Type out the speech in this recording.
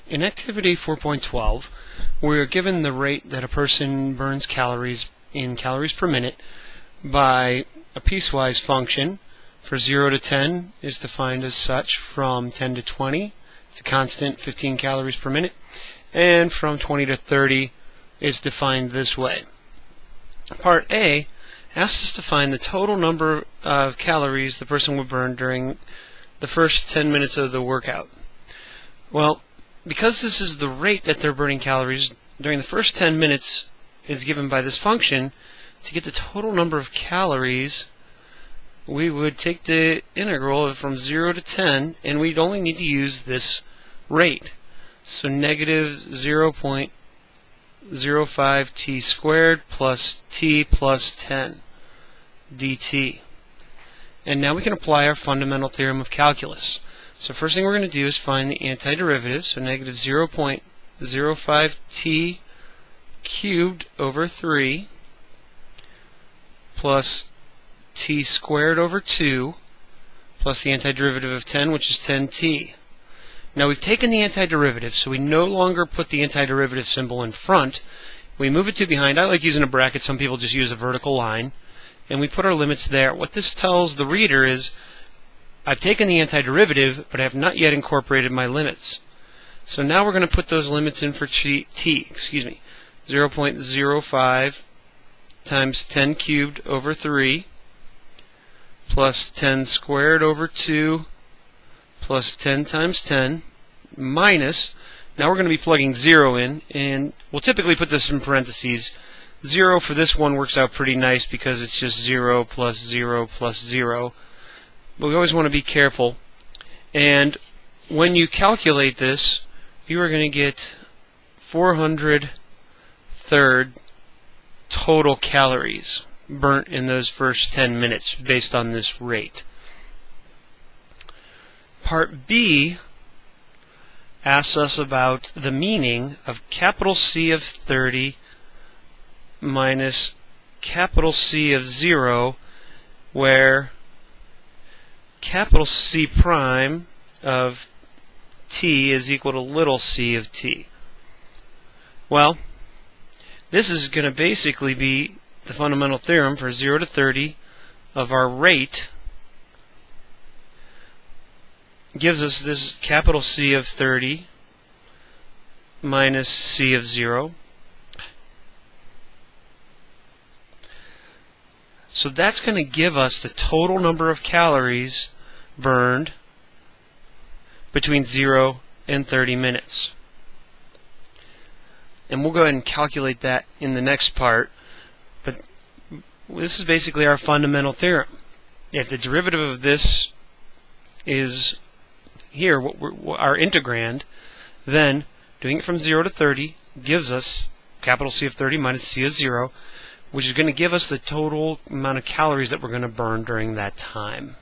In activity 4.12, we are given the rate that a person burns calories in calories per minute by a piecewise function. For 0 to 10 is defined as such. From 10 to 20, it's a constant 15 calories per minute. And from 20 to 30 is defined this way. Part A asks us to find the total number of calories the person would burn during the first 10 minutes of the workout. Well, because this is the rate that they're burning calories during the first 10 minutes is given by this function, to get the total number of calories, we would take the integral from 0 to 10, and we'd only need to use this rate. So negative 0.05 t squared plus t plus 10 dt. And now we can apply our fundamental theorem of calculus. So first thing we're going to do is find the antiderivative, so negative 0.05 t cubed over 3 plus t squared over 2 plus the antiderivative of 10, which is 10t. Now we've taken the antiderivative, so we no longer put the antiderivative symbol in front. We move it to behind. I like using a bracket. Some people just use a vertical line. And we put our limits there. What this tells the reader is I've taken the antiderivative, but I have not yet incorporated my limits. So now we're going to put those limits in for t. 0.05 times 10 cubed over 3 plus 10 squared over 2 plus 10 times 10 minus, now we're going to be plugging 0 in, and we'll typically put this in parentheses. 0 for this one works out pretty nice because it's just 0 plus 0 plus 0. But we always want to be careful. And when you calculate this, you are going to get 400 total calories burnt in those first 10 minutes based on this rate. Part B asks us about the meaning of capital C of 30 minus capital C of 0, where capital C prime of t is equal to little c of t. Well, this is going to basically be the fundamental theorem for 0 to 30 of our rate. Gives us this capital C of 30 minus C of 0. So that's going to give us the total number of calories burned between 0 and 30 minutes. And we'll go ahead and calculate that in the next part. But this is basically our fundamental theorem. If the derivative of this is here, our integrand, then doing it from 0 to 30 gives us capital C of 30 minus C of 0, which is going to give us the total amount of calories that we're going to burn during that time.